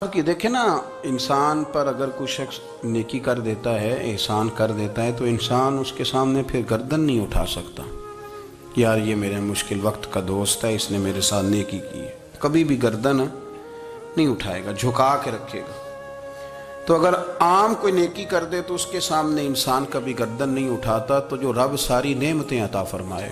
کہ دیکھیں نا، انسان پر اگر کوئی شخص نیکی کر دیتا ہے، احسان کر دیتا ہے، تو انسان اس کے سامنے پھر گردن نہیں اٹھا سکتا. یار یہ میرے مشکل وقت کا دوست ہے، اس نے میرے ساتھ نیکی کی ہے. کبھی بھی گردن نہیں اٹھائے گا، جھکا کے رکھے گا. تو اگر عام کوئی نیکی کر دے تو اس کے سامنے انسان کبھی گردن نہیں اٹھاتا. تو جو رب ساری نعمتیں عطا فرمائے،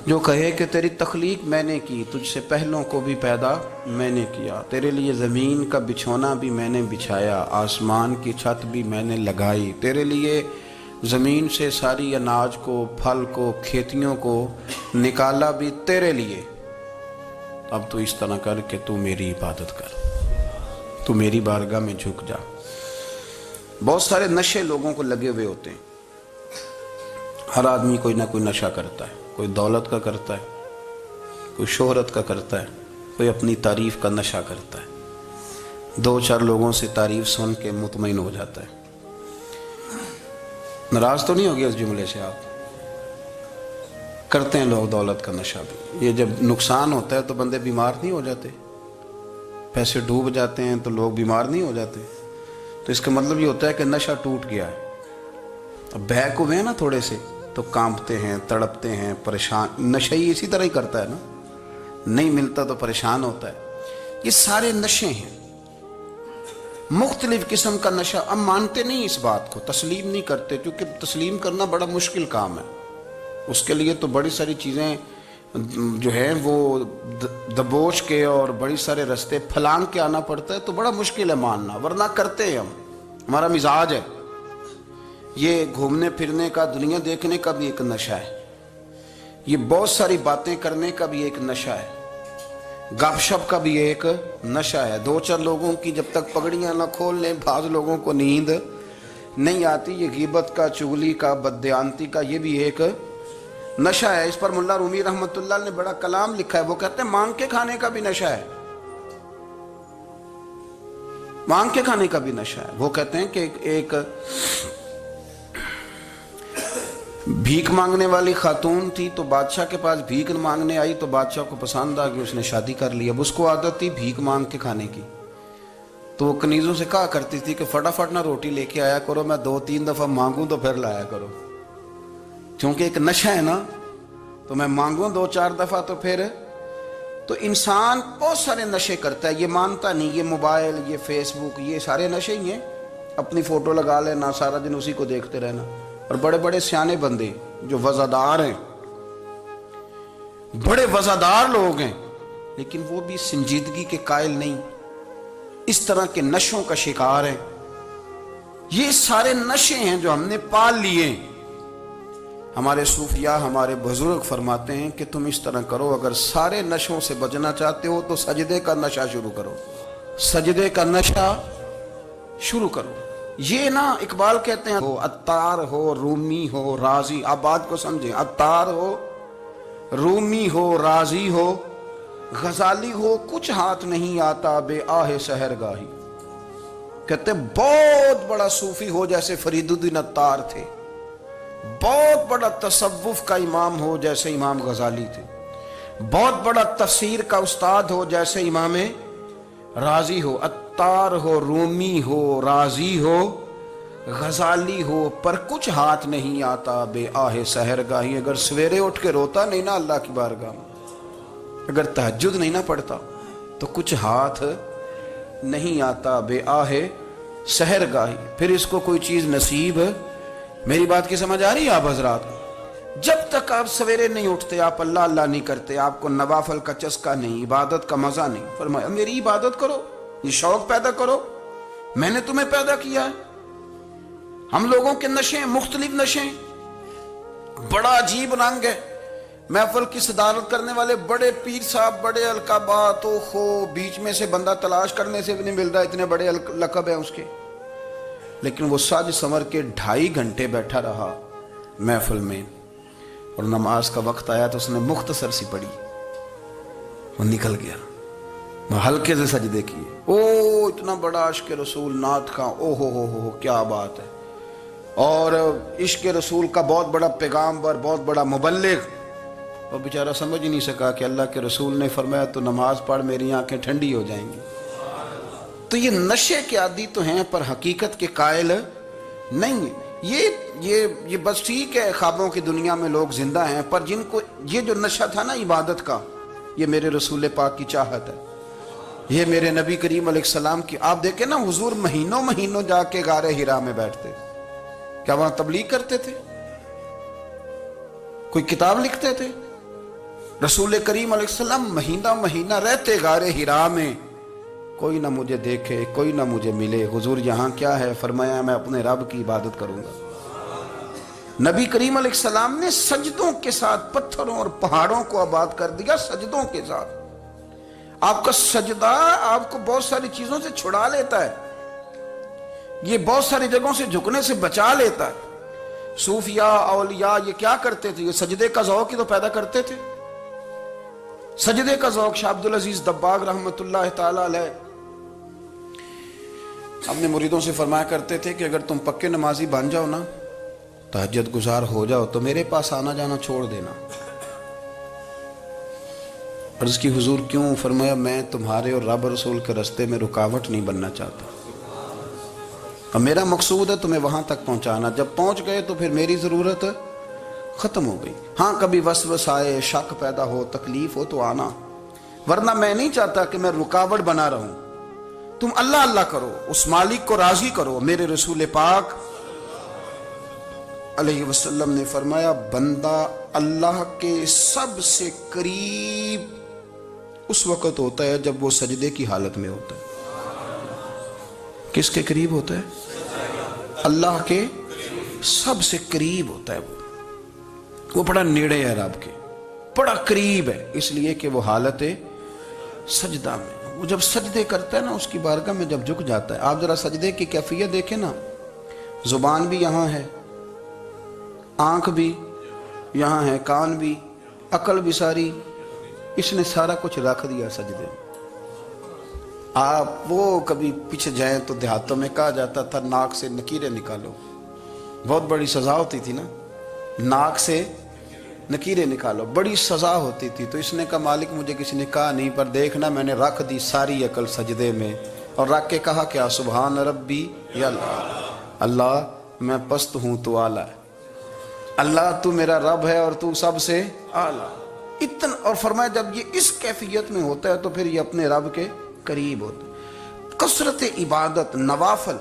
جو کہے کہ تیری تخلیق میں نے کی، تجھ سے پہلوں کو بھی پیدا میں نے کیا، تیرے لیے زمین کا بچھونا بھی میں نے بچھایا، آسمان کی چھت بھی میں نے لگائی، تیرے لیے زمین سے ساری اناج کو، پھل کو، کھیتیوں کو نکالا بھی تیرے لیے. اب تو اس طرح کر کہ تو میری عبادت کر، تو میری بارگاہ میں جھک جا. بہت سارے نشے لوگوں کو لگے ہوئے ہوتے ہیں. ہر آدمی کوئی نہ کوئی نشہ کرتا ہے. کوئی دولت کا کرتا ہے، کوئی شہرت کا کرتا ہے، کوئی اپنی تعریف کا نشہ کرتا ہے. دو چار لوگوں سے تعریف سن کے مطمئن ہو جاتا ہے. ناراض تو نہیں ہو گیا اس جملے سے؟ آپ کرتے ہیں لوگ دولت کا نشہ بھی. یہ جب نقصان ہوتا ہے تو بندے بیمار نہیں ہو جاتے؟ پیسے ڈوب جاتے ہیں تو لوگ بیمار نہیں ہو جاتے؟ تو اس کا مطلب یہ ہوتا ہے کہ نشہ ٹوٹ گیا ہے. اب بہک ہوئے ہیں نا تھوڑے سے تو کانپتے ہیں، تڑپتے ہیں، پریشان. نشئی اسی طرح ہی کرتا ہے نا، نہیں ملتا تو پریشان ہوتا ہے. یہ سارے نشے ہیں، مختلف قسم کا نشہ. اب مانتے نہیں اس بات کو، تسلیم نہیں کرتے، کیونکہ تسلیم کرنا بڑا مشکل کام ہے. اس کے لیے تو بڑی ساری چیزیں جو ہیں وہ دبوچ کے اور بڑی سارے رستے پھلانگ کے آنا پڑتا ہے. تو بڑا مشکل ہے ماننا، ورنہ کرتے ہیں ہم. ہمارا مزاج ہے. یہ گھومنے پھرنے کا، دنیا دیکھنے کا بھی ایک نشہ ہے. یہ بہت ساری باتیں کرنے کا بھی ایک نشہ ہے. گپ شپ کا بھی ایک نشہ ہے. دو چار لوگوں کی جب تک پگڑیاں نہ کھول لیں، بعض لوگوں کو نیند نہیں آتی. یہ غیبت کا، چغلی کا، بددیانتی کا، یہ بھی ایک نشہ ہے. اس پر ملا رومی رحمۃ اللہ نے بڑا کلام لکھا ہے. وہ کہتے ہیں مانگ کے کھانے کا بھی نشہ ہے، مانگ کے کھانے کا بھی نشہ ہے. وہ کہتے ہیں کہ ایک بھیک مانگنے والی خاتون تھی، تو بادشاہ کے پاس بھیک مانگنے آئی تو بادشاہ کو پسند آ گئی، اس نے شادی کر لی. اب اس کو عادت تھی بھیک مانگ کے کھانے کی. تو وہ کنیزوں سے کہا کرتی تھی کہ فٹافٹ نہ روٹی لے کے آیا کرو، میں 2-3 دفعہ مانگوں تو پھر لایا کرو. چونکہ ایک نشہ ہے نا، تو میں مانگوں 2-4 دفعہ تو پھر. تو انسان بہت سارے نشے کرتا ہے، یہ مانتا نہیں. یہ موبائل، یہ فیس بک، یہ سارے نشے ہی ہیں. اپنی فوٹو لگا لینا، سارا دن اسی کو دیکھتے رہنا. اور بڑے بڑے سیانے بندے جو وزادار ہیں، بڑے وزادار لوگ ہیں، لیکن وہ بھی سنجیدگی کے قائل نہیں، اس طرح کے نشوں کا شکار ہیں. یہ سارے نشے ہیں جو ہم نے پال لیے. ہمارے صوفیاء، ہمارے بزرگ فرماتے ہیں کہ تم اس طرح کرو، اگر سارے نشوں سے بچنا چاہتے ہو تو سجدے کا نشہ شروع کرو. سجدے کا نشہ شروع کرو. یہ نا اقبال کہتے ہیں، ہو عطار ہو، رومی ہو، رازی. آپ بات کو سمجھیں. عطار ہو، رومی ہو، رازی ہو، غزالی ہو، کچھ ہاتھ نہیں آتا بے آہ سحر گاہی. کہتے ہیں بہت بڑا صوفی ہو جیسے فرید الدین عطار تھے، بہت بڑا تصوف کا امام ہو جیسے امام غزالی تھے، بہت بڑا تفسیر کا استاد ہو جیسے امام رازی ہو. عطار ہو، رومی ہو، رازی ہو، غزالی ہو، پر کچھ ہاتھ نہیں آتا بے آہ سحر گاہی. اگر سویرے اٹھ کے روتا نہیں نا اللہ کی بارگاہ میں، اگر تہجد نہیں نہ پڑھتا، تو کچھ ہاتھ نہیں آتا بے آہ سحر گاہی. پھر اس کو کوئی چیز نصیب. میری بات کی سمجھ آ رہی ہے آپ حضرات؟ جب تک آپ سویرے نہیں اٹھتے، آپ اللہ اللہ نہیں کرتے، آپ کو نوافل کا چسکا نہیں، عبادت کا مزہ نہیں. فرمایا میری عبادت کرو، یہ شوق پیدا کرو، میں نے تمہیں پیدا کیا ہے. ہم لوگوں کے نشے، مختلف نشے، بڑا عجیب رنگ ہے. محفل کی صدارت کرنے والے بڑے پیر صاحب، بڑے القابات و خو، بیچ میں سے بندہ تلاش کرنے سے بھی نہیں مل رہا، اتنے بڑے لقب ہیں اس کے. لیکن وہ سج سنور کے 2.5 گھنٹے بیٹھا رہا محفل میں، اور نماز کا وقت آیا تو اس نے مختصر سی پڑھی، وہ نکل گیا. وہ ہلکے سے سجدے کیے. او اتنا بڑا عشق رسول، نعت خواں، او ہو کیا بات ہے. اور عشق رسول کا بہت بڑا پیغامبر، بہت بڑا مبلغ. وہ بیچارہ سمجھ ہی نہیں سکا کہ اللہ کے رسول نے فرمایا تو نماز پڑھ میری آنکھیں ٹھنڈی ہو جائیں گی. تو یہ نشے کے عادی تو ہیں پر حقیقت کے قائل نہیں ہیں۔ یہ بس ٹھیک ہے، خوابوں کی دنیا میں لوگ زندہ ہیں، پر جن کو یہ جو نشہ تھا نا عبادت کا، یہ میرے رسول پاک کی چاہت ہے، یہ میرے نبی کریم علیہ السلام کی۔ آپ دیکھیں نا، حضور مہینوں جا کے غار حرا میں بیٹھتے، کیا وہاں تبلیغ کرتے تھے؟ کوئی کتاب لکھتے تھے؟ رسول کریم علیہ السلام مہینہ رہتے غار حرا میں، کوئی نہ مجھے دیکھے، کوئی نہ مجھے ملے۔ حضور یہاں کیا ہے؟ فرمایا میں اپنے رب کی عبادت کروں گا۔ نبی کریم علیہ السلام نے سجدوں کے ساتھ پتھروں اور پہاڑوں کو آباد کر دیا، سجدوں کے ساتھ۔ آپ کا سجدہ آپ کو بہت ساری چیزوں سے چھڑا لیتا ہے، یہ بہت ساری جگہوں سے جھکنے سے بچا لیتا ہے۔ صوفیاء اولیاء یہ کیا کرتے تھے؟ یہ سجدے کا ذوق ہی تو پیدا کرتے تھے۔ سجدے کا ذوق شاہ عبدالعزیز دباغ رحمۃ اللہ تعالی علیہ اپنے مریدوں سے فرمایا کرتے تھے کہ اگر تم پکے نمازی بن جاؤ نا، تہجد گزار ہو جاؤ، تو میرے پاس آنا جانا چھوڑ دینا۔ عرض کی حضور کیوں؟ فرمایا میں تمہارے اور رب رسول کے راستے میں رکاوٹ نہیں بننا چاہتا، اور میرا مقصود ہے تمہیں وہاں تک پہنچانا۔ جب پہنچ گئے تو پھر میری ضرورت ختم ہو گئی۔ ہاں کبھی وسوس آئے، شک پیدا ہو، تکلیف ہو تو آنا، ورنہ میں نہیں چاہتا کہ میں رکاوٹ بنا رہوں۔ تم اللہ اللہ کرو، اس مالک کو راضی کرو۔ میرے رسول پاک علیہ وسلم نے فرمایا بندہ اللہ کے سب سے قریب اس وقت ہوتا ہے جب وہ سجدے کی حالت میں ہوتا ہے۔ کس کے قریب ہوتا ہے؟ اللہ کے سب سے قریب ہوتا ہے۔ وہ بڑا نیڑے ہے رب کے، بڑا قریب ہے، اس لیے کہ وہ حالت سجدہ میں۔ وہ جب سجدے کرتا ہے نا، اس کی بارگاہ میں جب جھک جاتا ہے، آپ ذرا سجدے کی کیفیت دیکھیں نا، زبان بھی یہاں ہے، آنکھ بھی یہاں ہے، کان بھی، عقل بھی ساری، اس نے سارا کچھ رکھ دیا سجدے میں۔ آپ وہ کبھی پیچھے جائیں تو دیہاتوں میں کہا جاتا تھا ناک سے نکیریں نکالو، بہت بڑی سزا ہوتی تھی نا، ناک سے نکیریں نکالو، بڑی سزا ہوتی تھی۔ تو اس نے کہا مالک مجھے کسی نے کہا نہیں، پر دیکھنا میں نے رکھ دی ساری عقل سجدے میں، اور رکھ کے کہا کیا؟ سبحان ربی یا اللہ میں پست ہوں تو اعلیٰ ہے، اللہ تو میرا رب ہے اور تو سب سے اعلیٰ۔ اتنا، اور فرمایا جب یہ اس کیفیت میں ہوتا ہے تو پھر یہ اپنے رب کے قریب ہوتا ہے۔ کثرت عبادت، نوافل۔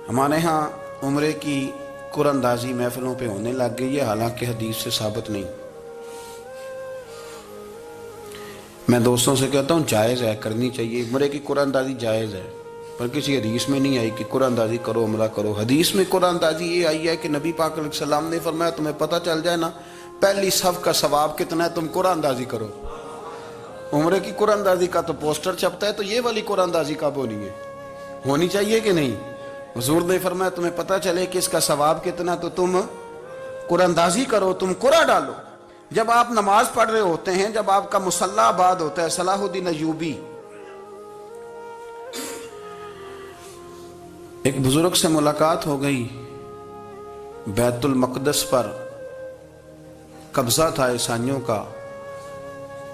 ہمارے ہاں عمرے کی قرآن اندازی محفلوں پہ ہونے لگ گئی ہے، حالانکہ حدیث سے ثابت نہیں۔ میں دوستوں سے کہتا ہوں جائز ہے، کرنی چاہیے، عمرے کی قرآن اندازی جائز ہے، پر کسی حدیث میں نہیں آئی کہ قرآن اندازی کرو عمرہ کرو۔ حدیث میں قرآن اندازی یہ آئی ہے کہ نبی پاک علیہ السلام نے فرمایا تمہیں پتہ چل جائے نا پہلی صف کا ثواب کتنا ہے، تم قرآن اندازی کرو۔ عمرے کی قرآن اندازی کا تو پوسٹر چھپتا ہے، تو یہ والی قرآن اندازی کب ہونی ہے؟ ہونی چاہیے کہ نہیں؟ حضور نے فرمایا تمہیں پتہ چلے کہ اس کا ثواب کتنا، تو تم قرآن اندازی کرو، تم قرآن ڈالو۔ جب آپ نماز پڑھ رہے ہوتے ہیں، جب آپ کا مصلی آباد ہوتا ہے، صلاح الدین ایوبی ایک بزرگ سے ملاقات ہو گئی، بیت المقدس پر قبضہ تھا عیسائیوں کا،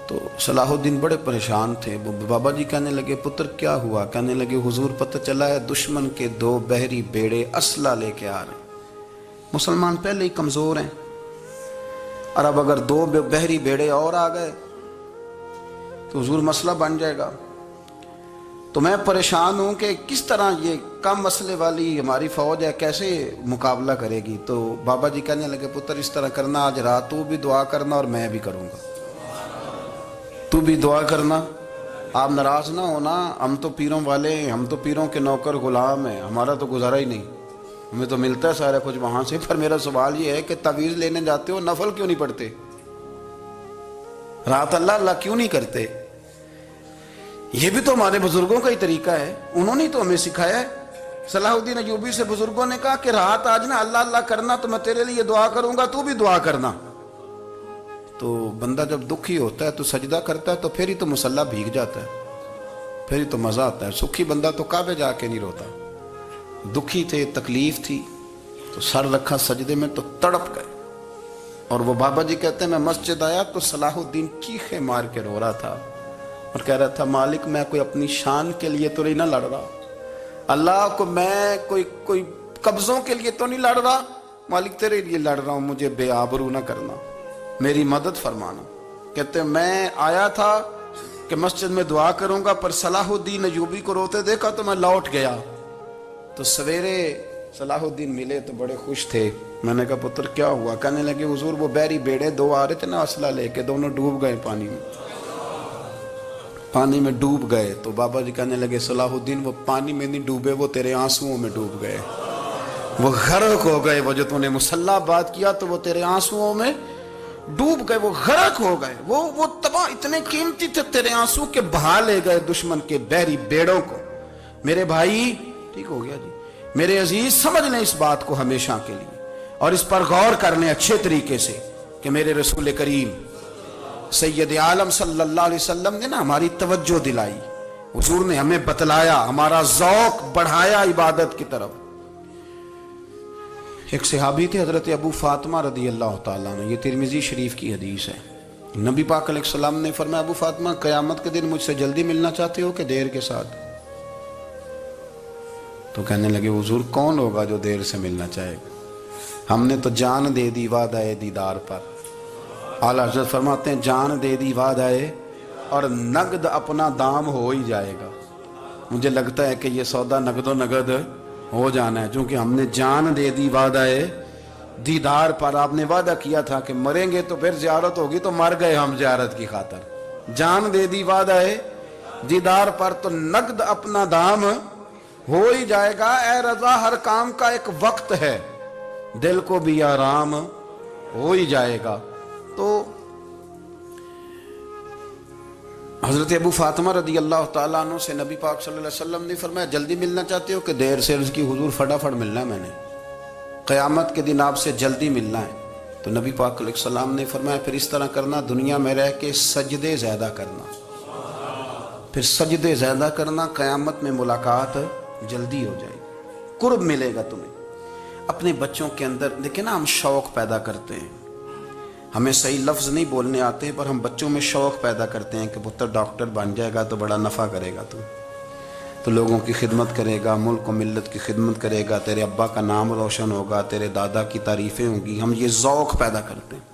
تو صلاح الدین بڑے پریشان تھے۔ وہ بابا جی کہنے لگے پتر کیا ہوا؟ کہنے لگے حضور پتہ چلا ہے دشمن کے 2 بحری بیڑے اسلحہ لے کے آ رہے ہیں، مسلمان پہلے ہی کمزور ہیں، اور اب اگر 2 بحری بیڑے اور آ گئے تو حضور مسئلہ بن جائے گا۔ تو میں پریشان ہوں کہ کس طرح یہ کم مسئلے والی ہماری فوج ہے کیسے مقابلہ کرے گی۔ تو بابا جی کہنے لگے پتر اس طرح کرنا، آج رات تو بھی دعا کرنا اور میں بھی کروں گا، تو بھی دعا کرنا، آپ ناراض نہ ہونا، ہم تو پیروں والے ہیں، ہم تو پیروں کے نوکر غلام ہیں، ہمارا تو گزارا ہی نہیں، ہمیں تو ملتا ہے سارا کچھ وہاں سے۔ پر میرا سوال یہ ہے کہ تعویذ لینے جاتے ہو نفل کیوں نہیں پڑھتے؟ رات اللہ اللہ کیوں نہیں کرتے؟ یہ بھی تو ہمارے بزرگوں کا ہی طریقہ ہے، انہوں نے تو ہمیں سکھایا ہے۔ صلاح الدین ایوبی سے بزرگوں نے کہا کہ رات آج نا اللہ اللہ کرنا، تو میں تیرے لیے دعا کروں گا، تو بھی دعا کرنا۔ تو بندہ جب دکھی ہوتا ہے تو سجدہ کرتا ہے، تو پھر ہی تو مصلی بھیگ جاتا ہے، پھر ہی تو مزہ آتا ہے۔ سکھی بندہ تو کعبے جا کے نہیں روتا، دکھی تھے، تکلیف تھی، تو سر رکھا سجدے میں تو تڑپ گئے۔ اور وہ بابا جی کہتے ہیں میں مسجد آیا تو صلاح الدین چیخے مار کے رو رہا تھا، اور کہہ رہا تھا مالک میں کوئی اپنی شان کے لیے تو نہیں نہ لڑ رہا، اللہ کو میں کوئی قبضوں کے لیے تو نہیں لڑ رہا، مالک تیرے لیے لڑ رہا ہوں، مجھے بے آبرو نہ کرنا، میری مدد فرمانا۔ کہتے ہیں میں آیا تھا کہ مسجد میں دعا کروں گا، پر صلاح الدین ایوبی کو روتے دیکھا تو میں لوٹ گیا۔ تو سویرے صلاح الدین ملے تو بڑے خوش تھے۔ میں نے کہا پتر کیا ہوا؟ کہنے لگے حضور وہ بحری بیڑے دو آ رہے تھے نا اسلحہ لے کے، دونوں ڈوب گئے پانی میں ڈوب گئے۔ تو بابا جی کہنے لگے صلاح الدین وہ پانی میں نہیں ڈوبے، وہ تیرے آنسوؤں میں ڈوب گئے، وہ غرق ہو گئے، وہ جو تو نے مسلح بات کیا تو وہ تیرے آنسوؤں میں ڈوب گئے، وہ غرق ہو گئے، وہ تباہ، اتنے قیمتی تھے تیرے آنسو کے بہا لے گئے دشمن کے بحری بیڑوں کو۔ میرے بھائی ٹھیک ہو گیا جی، میرے عزیز سمجھ لیں اس بات کو ہمیشہ کے لیے، اور اس پر غور کر لیں اچھے طریقے سے کہ میرے رسول کریم سید عالم صلی اللہ علیہ وسلم نے نا ہماری توجہ دلائی، حضور نے ہمیں بتلایا، ہمارا ذوق بڑھایا عبادت کی طرف۔ ایک صحابی تھے حضرت ابو فاطمہ رضی اللہ تعالیٰ عنہ، یہ ترمذی شریف کی حدیث ہے۔ نبی پاک علیہ السلام نے فرمایا ابو فاطمہ قیامت کے دن مجھ سے جلدی ملنا چاہتے ہو کہ دیر کے ساتھ؟ تو کہنے لگے حضور کون ہوگا جو دیر سے ملنا چاہے گا، ہم نے تو جان دے دی وعدہ دیدار پر۔ اعلیٰ حضرت فرماتے ہیں جان دے دی وعدہ اور نقد اپنا دام ہو ہی جائے گا۔ مجھے لگتا ہے کہ یہ سودا نقد و نقد ہو جانا ہے، چونکہ ہم نے جان دے دی وعدہ دیدار پر۔ آپ نے وعدہ کیا تھا کہ مریں گے تو پھر زیارت ہوگی، تو مر گئے ہم زیارت کی خاطر۔ جان دے دی وعدہ دیدار پر، تو نقد اپنا دام ہو ہی جائے گا۔ اے رضا ہر کام کا ایک وقت ہے، دل کو بھی آرام ہو ہی جائے گا۔ تو حضرت ابو فاطمہ رضی اللہ تعالیٰ عنہ سے نبی پاک صلی اللہ علیہ وسلم نے فرمایا جلدی ملنا چاہتے ہو کہ دیر سے؟ عرض کی حضور فٹافٹ ملنا ہے، میں نے قیامت کے دن آپ سے جلدی ملنا ہے۔ تو نبی پاک علیہ السلام نے فرمایا پھر اس طرح کرنا، دنیا میں رہ کے سجدے زیادہ کرنا، پھر سجدے زیادہ کرنا، قیامت میں ملاقات جلدی ہو جائے گی، قرب ملے گا تمہیں۔ اپنے بچوں کے اندر دیکھیں نا، ہم شوق پیدا کرتے ہیں، ہمیں صحیح لفظ نہیں بولنے آتے پر ہم بچوں میں شوق پیدا کرتے ہیں کہ پتر ڈاکٹر بن جائے گا تو بڑا نفع کرے گا، تو لوگوں کی خدمت کرے گا، ملک و ملت کی خدمت کرے گا، تیرے ابا کا نام روشن ہوگا، تیرے دادا کی تعریفیں ہوں گی۔ ہم یہ ذوق پیدا کرتے ہیں،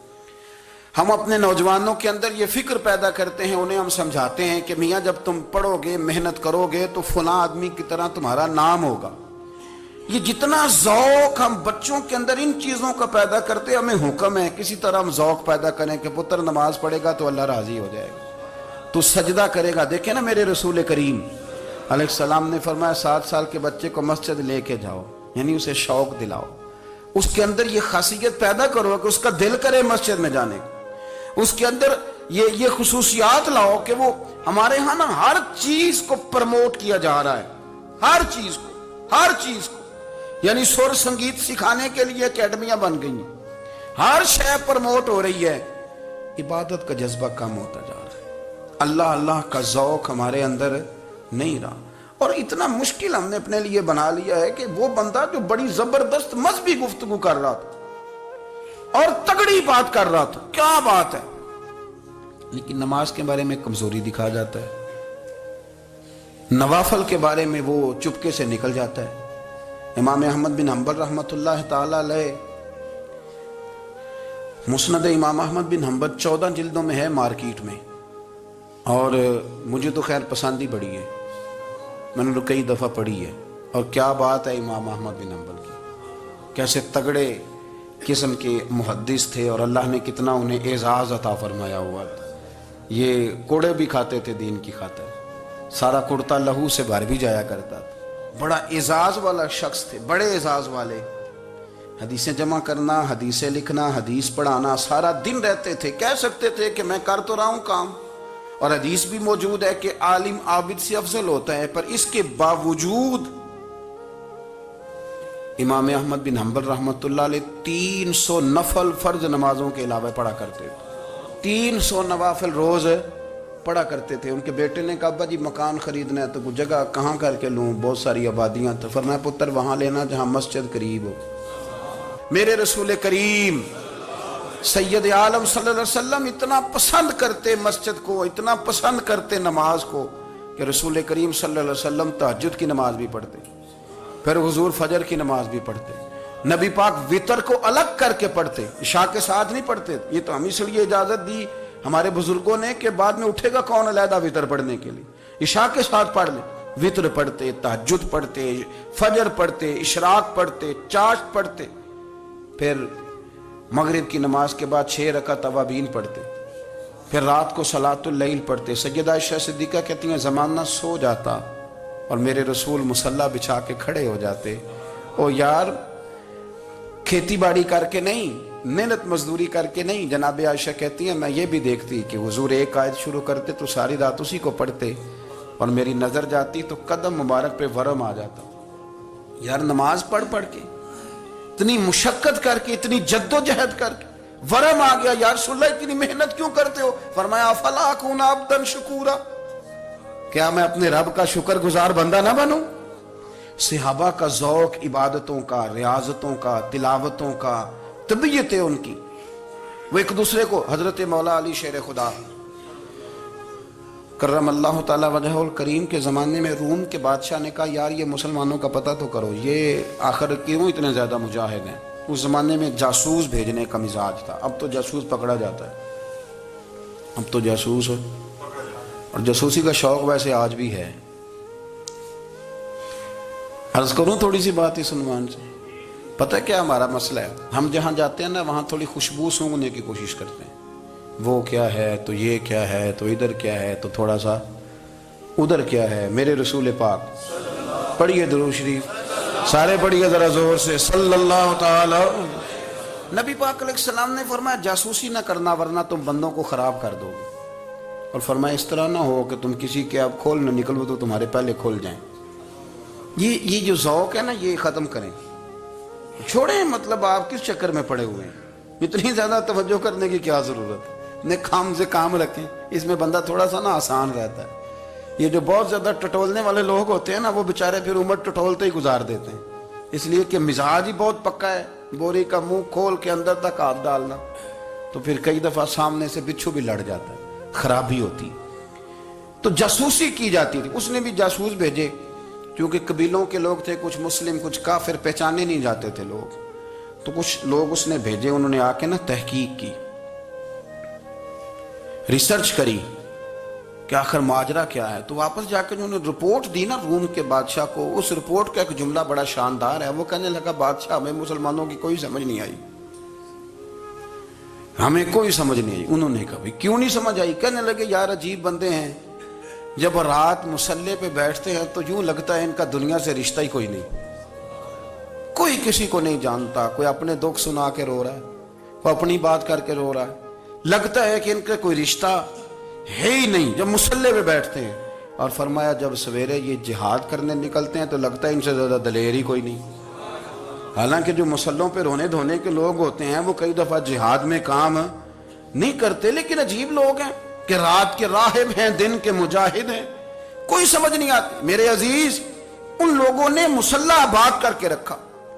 ہم اپنے نوجوانوں کے اندر یہ فکر پیدا کرتے ہیں، انہیں ہم سمجھاتے ہیں کہ میاں جب تم پڑھو گے محنت کرو گے تو فلاں آدمی کی طرح تمہارا نام ہوگا۔ یہ جتنا ذوق ہم بچوں کے اندر ان چیزوں کا پیدا کرتے، ہمیں حکم ہے کسی طرح ہم ذوق پیدا کریں کہ پتر نماز پڑھے گا تو اللہ راضی ہو جائے گا، تو سجدہ کرے گا۔ دیکھیں نا میرے رسول کریم علیہ السلام نے فرمایا 7 سال کے بچے کو مسجد لے کے جاؤ، یعنی اسے شوق دلاؤ، اس کے اندر یہ خاصیت پیدا کرو کہ اس کا دل کرے مسجد میں جانے کا، اس کے اندر یہ خصوصیات لاؤ کہ وہ ہمارے ہاں نا ہر چیز کو پرموٹ کیا جا رہا ہے، ہر چیز کو، یعنی سر سنگیت سکھانے کے لیے اکیڈمیاں بن گئی ہیں، ہر شے پرموٹ ہو رہی ہے، عبادت کا جذبہ کم ہوتا جا رہا ہے، اللہ کا ذوق ہمارے اندر نہیں رہا۔ اور اتنا مشکل ہم نے اپنے لیے بنا لیا ہے کہ وہ بندہ جو بڑی زبردست مذہبی گفتگو کر رہا تھا اور تگڑی بات کر رہا تھا، کیا بات ہے، لیکن نماز کے بارے میں کمزوری دکھا جاتا ہے، نوافل کے بارے میں وہ چپکے سے نکل جاتا ہے۔ امام احمد بن حنبل رحمۃ اللہ تعالی علیہ، مسند امام احمد بن حنبل 14 جلدوں میں ہے مارکیٹ میں، اور مجھے تو خیر پسندی بڑی ہے، میں نے تو کئی دفعہ پڑھی ہے، اور کیا بات ہے امام احمد بن حنبل کی، کیسے تگڑے قسم کے محدث تھے، اور اللہ نے کتنا انہیں اعزاز عطا فرمایا ہوا تھا۔ یہ کوڑے بھی کھاتے تھے دین کی خاطر، سارا کرتا لہو سے بھر بھی جایا کرتا تھا، بڑا اعزاز والا شخص تھے، بڑے اعزاز والے، حدیثیں جمع کرنا، حدیثیں لکھنا، حدیث پڑھانا، سارا دن رہتے تھے، کہہ سکتے تھے کہ میں کر تو رہا ہوں کام، اور حدیث بھی موجود ہے کہ عالم عابد سے افضل ہوتا ہے، پر اس کے باوجود امام احمد بن حنبل رحمۃ اللہ علیہ 300 نفل فرض نمازوں کے علاوہ پڑھا کرتے تھے، 300 نوافل روز پڑھا کرتے تھے۔ ان کے بیٹے نے کہا ابا جی مکان خریدنا ہے تو کوئی جگہ کہاں کر کے لوں، بہت ساری آبادیاں، تو فرمایا پتر وہاں لینا جہاں مسجد قریب ہو۔ میرے رسول کریم سید عالم صلی اللہ علیہ وسلم اتنا پسند کرتے مسجد کو، اتنا پسند کرتے نماز کو کہ رسول کریم صلی اللہ علیہ وسلم تہجد کی نماز بھی پڑھتے، پھر حضور فجر کی نماز بھی پڑھتے، نبی پاک وتر کو الگ کر کے پڑھتے، عشاء کے ساتھ نہیں پڑھتے۔ یہ تو ہم اس لیے اجازت دی ہمارے بزرگوں نے کہ بعد میں اٹھے گا کون علیحدہ وتر پڑھنے کے لیے، عشاء کے ساتھ پڑھ لیں۔ وتر پڑھتے، تہجد پڑھتے، فجر پڑھتے، اشراق پڑھتے، چاشت پڑھتے، پھر مغرب کی نماز کے بعد 6 رکعت اوابین پڑھتے، پھر رات کو صلاۃ اللیل پڑھتے۔ سیدہ عائشہ صدیقہ کہتی ہیں زمانہ سو جاتا اور میرے رسول مصلی بچھا کے کھڑے ہو جاتے۔ او یار، کھیتی باڑی کر کے نہیں، محنت مزدوری کر کے نہیں، جناب عائشہ کہتی ہیں میں یہ بھی دیکھتی کہ حضور ایک آیت شروع کرتے تو ساری رات اسی کو پڑھتے، اور میری نظر جاتی تو قدم مبارک پہ ورم آ جاتا۔ یار نماز پڑھ کے، اتنی مشقت کر کے، اتنی جد و جہد کر کے ورم آ گیا، یا رسول اللہ اتنی محنت کیوں کرتے ہو؟ فرمایا افلا اکون عبدا شکورا، کیا میں اپنے رب کا شکر گزار بندہ نہ بنوں؟ صحابہ کا ذوق عبادتوں کا، ریاضتوں کا، تلاوتوں کا، طبیعت ہے ان کی، وہ ایک دوسرے کو، حضرت مولا علی شیر خدا کرم اللہ تعالی وجہہ الکریم کے زمانے میں روم کے بادشاہ نے کہا یار یہ مسلمانوں کا پتہ تو کرو، یہ آخر کیوں اتنے زیادہ مجاہد ہیں؟ اس زمانے میں جاسوس بھیجنے کا مزاج تھا، اب تو جاسوس پکڑا جاتا ہے، اب تو جاسوس ہو، اور جاسوسی کا شوق ویسے آج بھی ہے۔ عرض کروں تھوڑی سی بات اس عنوان سے، پتہ کیا ہمارا مسئلہ ہے؟ ہم جہاں جاتے ہیں نا وہاں تھوڑی خوشبو سونگنے کی کوشش کرتے ہیں، وہ کیا ہے تو یہ کیا ہے تو ادھر کیا ہے تو تھوڑا سا ادھر کیا ہے۔ میرے رسول پاک پڑھیے درود شریف، سارے پڑھیے ذرا زور سے، صلی اللہ تعالی۔ نبی پاک علیہ السلام نے فرمایا جاسوسی نہ کرنا ورنہ تم بندوں کو خراب کر دو گے، اور فرمایا اس طرح نہ ہو کہ تم کسی کے اب کھول نہ نکلو تو تمہارے پہلے کھول جائیں۔ یہ جو ذوق ہے نا یہ ختم کریں، چھوڑیں، مطلب آپ کس چکر میں پڑے ہوئے ہیں؟ اتنی زیادہ توجہ کرنے کی کیا ضرورت ہے؟ نے کام سے کام رکھیں، اس میں بندہ تھوڑا سا نا آسان رہتا ہے۔ یہ جو بہت زیادہ ٹٹولنے والے لوگ ہوتے ہیں نا وہ بےچارے پھر عمر ٹٹولتے ہی گزار دیتے ہیں، اس لیے کہ مزاج ہی بہت پکا ہے، بوری کا منہ کھول کے اندر تک ہاتھ ڈالنا، تو پھر کئی دفعہ سامنے سے بچھو بھی لڑ جاتا ہے، خرابی ہوتی۔ تو جاسوسی کی جاتی تھی، اس نے بھی جاسوس بھیجے، کیونکہ قبیلوں کے لوگ تھے، کچھ مسلم کچھ کافر، پہچانے نہیں جاتے تھے لوگ، تو کچھ لوگ اس نے بھیجے، انہوں نے آ کے نا تحقیق کی، ریسرچ کری کہ آخر ماجرا کیا ہے، تو واپس جا کے انہوں نے رپورٹ دی نا روم کے بادشاہ کو۔ اس رپورٹ کا ایک جملہ بڑا شاندار ہے، وہ کہنے لگا بادشاہ ہمیں مسلمانوں کی کوئی سمجھ نہیں آئی، ہمیں کوئی سمجھ نہیں آئی۔ انہوں نے کہا کیوں نہیں سمجھ آئی؟ کہنے لگے یار عجیب بندے ہیں، جب رات مصلی پہ بیٹھتے ہیں تو یوں لگتا ہے ان کا دنیا سے رشتہ ہی کوئی نہیں، کوئی کسی کو نہیں جانتا، کوئی اپنے دکھ سنا کے رو رہا ہے، کوئی اپنی بات کر کے رو رہا ہے، لگتا ہے کہ ان کا کوئی رشتہ ہے ہی نہیں جب مصلی پہ بیٹھتے ہیں۔ اور فرمایا جب سویرے یہ جہاد کرنے نکلتے ہیں تو لگتا ہے ان سے زیادہ دلیر ہی کوئی نہیں، حالانکہ جو مصلوں پہ رونے دھونے کے لوگ ہوتے ہیں وہ کئی دفعہ جہاد میں کام نہیں کرتے، لیکن عجیب لوگ ہیں کہ رات کے راہب ہیں، دن کے مجاہد ہیں، کوئی سمجھ نہیں آتی۔ میرے عزیز، ان لوگوں نے مصلی آباد کر کے رکھا،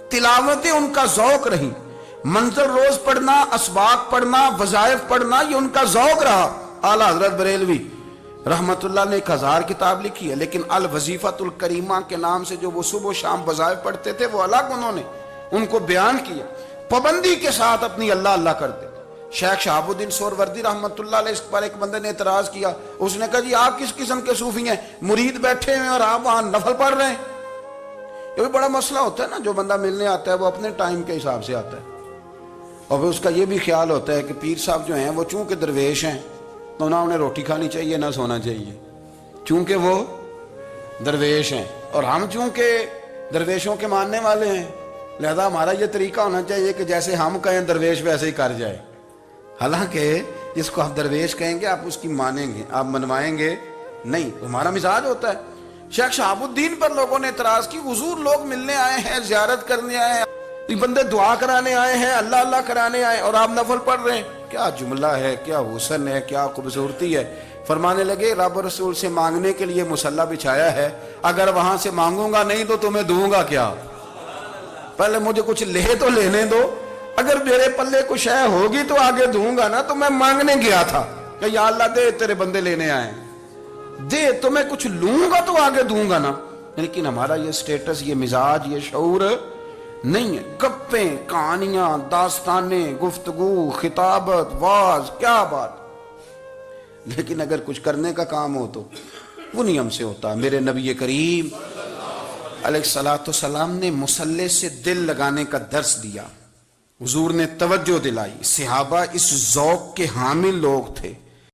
تلاوتیں ان کا ذوق رہی، منظر روز پڑھنا، اسباق پڑھنا، وظائف پڑھنا، یہ ان کا ذوق رہا۔ اعلیٰ حضرت بریلوی رحمت اللہ نے 1000 کتاب لکھی ہے، لیکن الوظیفۃ الکریمہ کے نام سے جو وہ صبح و شام وظائف پڑھتے تھے وہ الگ انہوں نے ان کو بیان کیا، پابندی کے ساتھ اپنی اللہ اللہ کرتے تھے۔ شیخ شہاب الدین سہروردی رحمت اللہ علیہ، اس پر ایک بندے نے اعتراض کیا، اس نے کہا جی آپ کس قسم کے صوفی ہیں، مرید بیٹھے ہیں اور آپ وہاں نفل پڑھ رہے ہیں؟ یہ بھی بڑا مسئلہ ہوتا ہے نا، جو بندہ ملنے آتا ہے وہ اپنے ٹائم کے حساب سے آتا ہے، اور پھر اس کا یہ بھی خیال ہوتا ہے کہ پیر صاحب جو ہیں وہ چونکہ درویش ہیں تو نہ انہیں روٹی کھانی چاہیے نہ سونا چاہیے، چونکہ وہ درویش ہیں، اور ہم چونکہ درویشوں کے ماننے والے ہیں لہذا ہمارا یہ طریقہ ہونا چاہیے کہ جیسے ہم کہیں درویش ویسے ہی کر جائے، حالانکہ جس کو آپ درویش کہیں گے آپ اس کی مانیں گے، آپ منوائیں گے نہیں، ہمارا مزاج ہوتا ہے۔ شیخ شہاب الدین پر لوگوں نے اعتراض کی، حضور لوگ ملنے آئے ہیں، زیارت کرنے آئے ہیں، یہ بندے دعا کرانے آئے ہیں، اللہ اللہ کرانے آئے، اور آپ نفل پڑھ رہے ہیں، کیا جملہ ہے، کیا حسن ہے، کیا خوبصورتی ہے۔ فرمانے لگے رب رسول سے مانگنے کے لیے مصلی بچھایا ہے، اگر وہاں سے مانگوں گا نہیں تو تمہیں دوں گا کیا؟ پہلے مجھے کچھ لے تو لینے دو، اگر میرے پلے کچھ ہے ہوگی تو آگے دوں گا نا. تو میں مانگنے گیا تھا کہ یا اللہ دے, تیرے بندے لینے آئے, دے تو میں کچھ لوں گا تو آگے دوں گا نا. لیکن ہمارا یہ سٹیٹس, یہ مزاج, یہ شعور نہیں ہے. گپیں, کہانیاں, داستانیں, گفتگو, خطابت, واز, کیا بات. لیکن اگر کچھ کرنے کا کام ہو تو وہ نہیں ہم سے ہوتا. میرے نبی کریم علیہ الصلوۃ والسلام نے مصلے سے دل لگانے کا درس دیا. حضور نے توجہ دلائی. صحابہ اس ذوق کے حامل لوگ تھے.